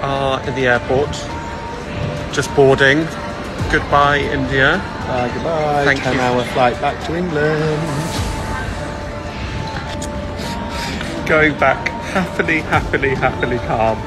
are in the airport, just boarding. Goodbye, India. Goodbye. Thank you. 10-hour flight back to England. Going back happily, happily, happily calm.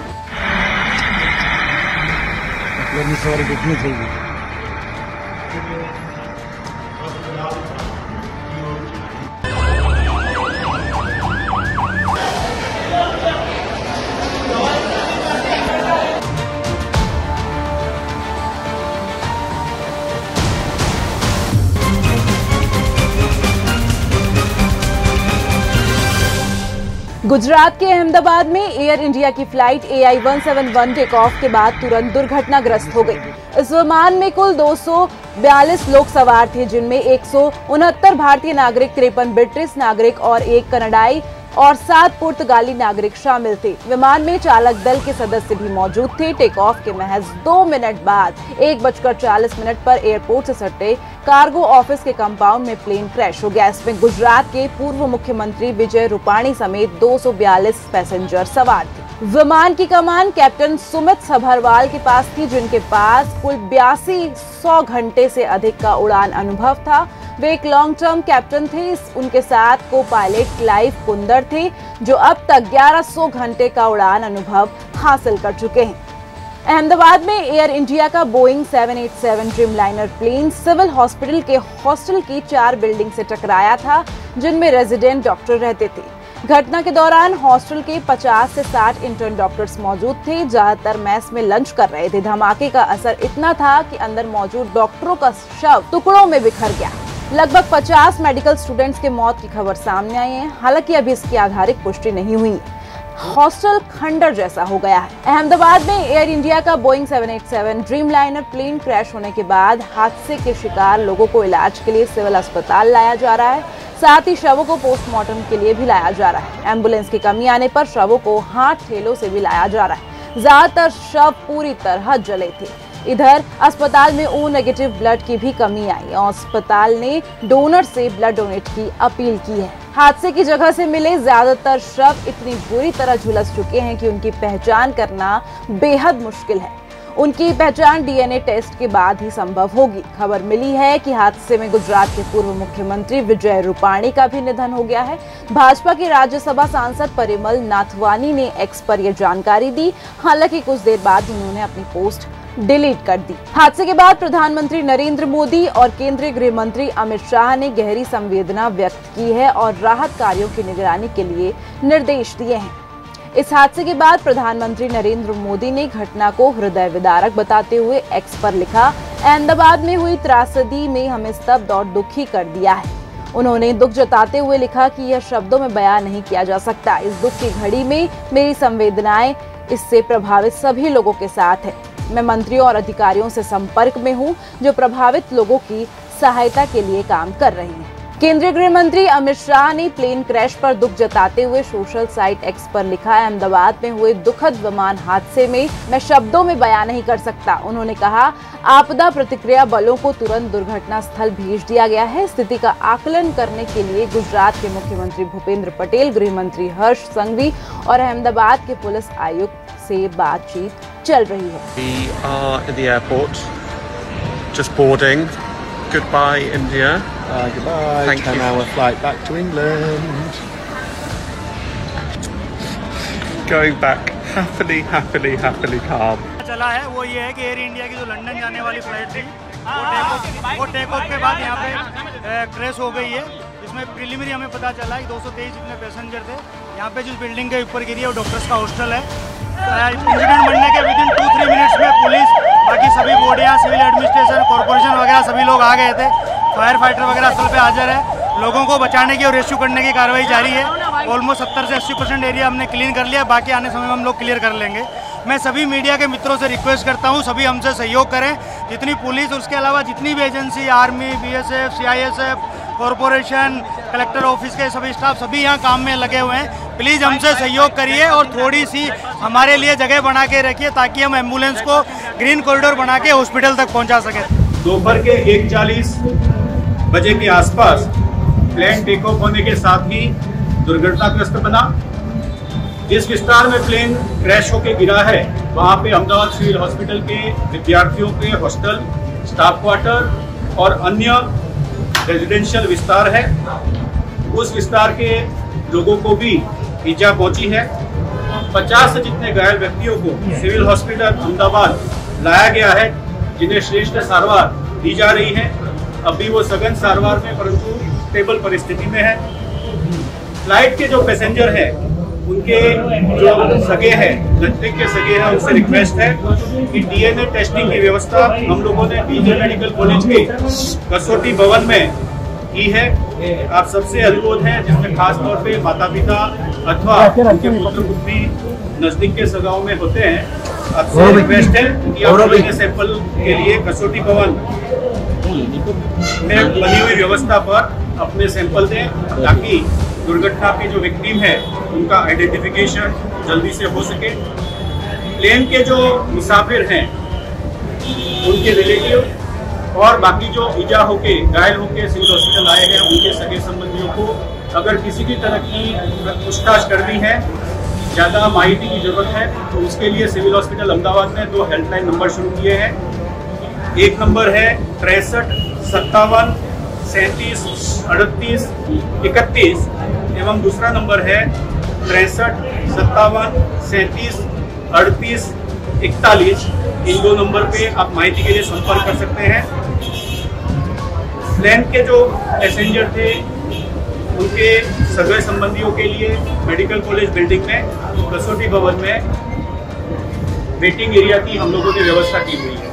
Gujarat के अहमदाबाद में Air India की flight AI-171 take off के बाद तुरंत दुर्घटनाग्रस्त हो गई। इस विमान में कुल 242 लोग सवार थे, जिनमें 169 भारतीय नागरिक, 53 ब्रिटिश नागरिक और 1 कनाडाई और 7 पुर्तगाली नागरिक शामिल थे। विमान में चालक दल के सदस्य भी मौजूद थे। टेक ऑफ के महज 2 मिनट बाद 1:40 पर एयरपोर्ट से सटे कार्गो ऑफिस के कंपाउंड में प्लेन क्रैश हो गया। इसमें गुजरात के पूर्व मुख्यमंत्री विजय रूपाणी समेत 242 पैसेंजर सवार थे। विमान की कमान कैप्टन सुमित सभरवाल के पास थी, जिनके पास कुल 82 घंटे से अधिक का उड़ान अनुभव था। वे एक लॉन्ग टर्म कैप्टन थे। उनके साथ को पायलट क्लाइव कुंदर थे, जो अब तक 1100 घंटे का उड़ान अनुभव हासिल कर चुके हैं। अहमदाबाद में एयर इंडिया का Boeing 787 Dreamliner plane civil hospital के हॉस्टल की 4 बिल्डिंग से टकराया था, जिनमें रेजिडेंट डॉक्टर रहते थे। घटना के दौरान हॉस्टल के 50 से 60 इंटर्न डॉक्टर्स मौजूद थे, ज्यादातर मेस में लंच कर रहे थे। धमाके का असर इतना था कि अंदर मौजूद डॉक्टरों का शव टुकड़ों में बिखर गया। लगभग 50 मेडिकल स्टूडेंट्स की मौत की खबर सामने आई है। हालांकि अभी इसकी आधारिक पुष्टि नहीं हुई। हॉस्टल खंडर जैसा हो गया है। अहमदाबाद में एयर इंडिया का बोइंग 787 ड्रीमलाइनर प्लेन क्रैश होने के बाद हादसे के शिकार लोगों को इलाज के लिए सिविल अस्पताल लाया जा रहा है। साथ ही शवों को पोस्टमार्टम के लिए भी लाया जा रहा है। एम्बुलेंस की कमी आने पर शवों को हाथ ठेलों से भी लाया जा रहा है। ज्यादातर शव पूरी तरह जले थे। इधर अस्पताल में O नेगेटिव ब्लड की भी कमी आई और अस्पताल ने डोनर से ब्लड डोनेट की अपील की है। हादसे की जगह से मिले ज्यादातर शव इतनी बुरी तरह झुलस चुके हैं कि उनकी पहचान करना बेहद मुश्किल है। उनकी पहचान DNA टेस्ट के बाद ही संभव होगी। खबर मिली है कि हादसे में गुजरात के पूर्व मुख्यमंत्री विजय रूपाणी का भी निधन हो गया है। भाजपा के राज्यसभा सांसद परिमल नाथवानी ने एक्स पर यह जानकारी दी। हालांकि कुछ देर बाद उन्होंने अपनी पोस्ट डिलीट कर दी। हादसे के बाद प्रधानमंत्री नरेंद्र मोदी और केंद्रीय गृह मंत्री अमित शाह ने गहरी संवेदना व्यक्त की है और राहत कार्यों की निगरानी के लिए निर्देश दिए हैं। इस हादसे के बाद प्रधानमंत्री नरेंद्र मोदी ने घटना को हृदय विदारक बताते हुए एक्स पर लिखा, अहमदाबाद में हुई त्रासदी में हमें स्तब्ध और दुखी कर दिया है। उन्होंने दुख जताते हुए लिखा कि यह शब्दों में बयान नहीं किया जा सकता। इस दुख की घड़ी में मेरी संवेदनाएं इससे प्रभावित सभी लोगों के साथ है। मैं मंत्रियों और अधिकारियों से संपर्क में हूं, जो प्रभावित लोगों की सहायता के लिए काम कर रहे हैं। केंद्रीय गृह मंत्री अमित शाह ने प्लेन क्रैश पर दुख जताते हुए सोशल साइट एक्स पर लिखा, अहमदाबाद में हुए दुखद विमान हादसे में मैं शब्दों में बयान नहीं कर सकता। उन्होंने कहा, आपदा प्रतिक्रिया बलों को तुरंत दुर्घटना स्थल भेज दिया गया है। स्थिति का आकलन करने के लिए गुजरात के मुख्यमंत्री भूपेंद्र पटेल, गृह मंत्री हर्ष संघवी और अहमदाबाद के पुलिस आयुक्त से बातचीत चल रही है। We are in the airport, just boarding. Goodbye, India. Goodbye. Thank you. 10-hour flight back to England. Going back happily, happily, happily calm. चला है वो ये है कि एयर इंडिया की जो लंदन जाने वाली फ्लाइट थी वो टेक ऑफ के बाद यहाँ पे क्रैश हो गई है। इसमें प्रिलिमिनरी हमें पता चला है 223 जितने पैसेंजर थे। यहाँ पे जिस बिल्डिंग के ऊपर गिरी है वो डॉक्टर्स का हॉस्टल है। इंसिडेंट बनने के विदिन 2-3 मिनट्स में पुलिस, बाकी सभी बॉडियाँ, सिविल एडमिनिस्ट्रेशन, कॉर्पोरेशन वगैरह सभी लोग आ गए थे। फायर फाइटर वगैरह स्थल पे हाजिर है। लोगों को बचाने की और रेस्क्यू करने की कार्रवाई जारी है। ऑलमोस्ट 70 से 80% एरिया हमने क्लीन कर लिया, बाकी आने समय में हम लोग क्लियर कर लेंगे। मैं सभी मीडिया के मित्रों से रिक्वेस्ट करता हूं, सभी हमसे सहयोग करें। जितनी पुलिस, उसके अलावा जितनी भी agency, army, BSF, CISF, corporation, collector office के सभी स्टाफ सभी यहाँ काम में लगे हुए हैं। प्लीज़ हमसे सहयोग करिए और थोड़ी सी हमारे लिए जगह बना के रखिए ताकि हम एम्बुलेंस को ग्रीन कॉरिडोर बना के हॉस्पिटल तक पहुँचा सकें। दोपहर के 1:40 बजे के आसपास प्लेन टेक ऑफ होने के साथ ही दुर्घटनाग्रस्त बना। जिस विस्तार में प्लेन क्रैश होकर गिरा है वहाँ पे अहमदाबाद सिविल हॉस्पिटल के विद्यार्थियों के हॉस्टल, स्टाफ क्वार्टर और अन्य रेजिडेंशियल विस्तार है। उस विस्तार के लोगों को भी ईजा पहुंची है। 50 से जितने घायल व्यक्तियों को सिविल हॉस्पिटल अहमदाबाद लाया गया है, जिन्हें श्रेष्ठ सारवार दी जा रही है। अभी वो सघन सारवार में परंतु स्टेबल परिस्थिति में है। फ्लाइट के जो पैसेंजर हैं उनके जो सगे हैं, नजदीक के सगे हैं, उनसे रिक्वेस्ट है कि डीएनए टेस्टिंग की व्यवस्था हम लोगों ने बीजे मेडिकल कॉलेज के कसौटी भवन में की है। आप सबसे अनुरोध है, जिसमें खास तौर पे माता पिता अथवा उनके पुत्र पुत्री नजदीक के सगाओं में होते हैं, आपसे रिक्वेस्ट है कि आप डीएनए सैंपल के लिए कसौटी भवन में बनी हुई व्यवस्था पर अपने सैंपल दें, ताकि दुर्घटना के जो विक्टिम है उनका आइडेंटिफिकेशन जल्दी से हो सके। प्लेन के जो मुसाफिर हैं उनके रिलेटिव और बाकी जो ईजा होके घायल होके सिविल हॉस्पिटल आए हैं उनके सगे संबंधियों को अगर किसी भी तरह की पूछताछ करनी है, ज़्यादा माहिती की जरूरत है, तो उसके लिए सिविल हॉस्पिटल अहमदाबाद ने 2 हेल्पलाइन नंबर शुरू किए हैं। एक नंबर है 63 57 37 38 31 एवं दूसरा नंबर है 63 57 37 38 41। इन 2 नंबर पे आप माहिती के लिए संपर्क कर सकते हैं। प्लेन के जो पैसेंजर थे उनके सगे संबंधियों के लिए मेडिकल कॉलेज बिल्डिंग में कसौटी भवन में वेटिंग एरिया की हम लोगों ने व्यवस्था की हुई है।